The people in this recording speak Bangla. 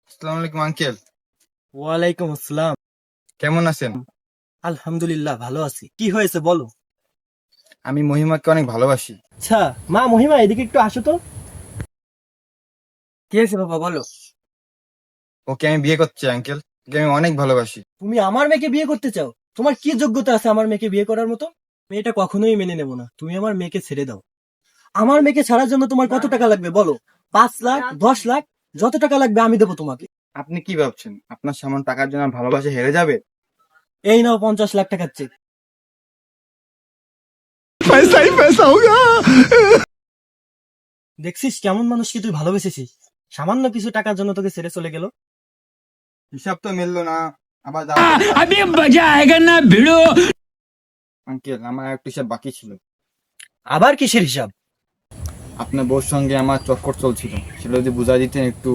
আসসালামু আলাইকুম আঙ্কেল। ওয়ালাইকুম আসসালাম। কেমন আছেন? আলহামদুলিল্লাহ, ভালো আছি। কি হয়েছে বলো? আমি মহিমাকে অনেক ভালোবাসি। আচ্ছা, মা মহিমা এদিকে একটু আসো তো। কি হয়েছে বাবা, বলো। ওকে আমি বিয়ে করতে চাই আঙ্কেল। ওকে আমি অনেক ভালোবাসি। তুমি আমার মেয়েকে বিয়ে করতে চাও? তোমার কি যোগ্যতা আছে আমার মেয়েকে বিয়ে করার মতো? মেয়েটা কখনোই মেনে নেব না। তুমি আমার মেয়েকে ছেড়ে দাও। আমার মেয়েকে ছাড়ার জন্য তোমার কত টাকা লাগবে বলো? 5 লাখ, 10 লাখ, যত টাকা লাগবে আমি দেবো তোমাকে। আপনি কি ভাবছেন আপনার সামান্য টাকার জন্য আমার ভালোবাসা হেরে যাবে? এই নাও 50 লাখ টাকার চেক। দেখছিস কেমন মানুষকে তুই ভালোবেসেছিস, সামান্য কিছু টাকার জন্য তোকে ছেড়ে চলে গেল। হিসাব তো মিললো না। আবার দাও। अभी मजा आएगा ना भिड़ो। আঙ্কেল আমার একটা হিসাব বাকি ছিল। আবার কিসের হিসাব? আপনার বউর সঙ্গে আমার চক্কর চলছিল, সেটা যদি বুঝাই দিতেন একটু।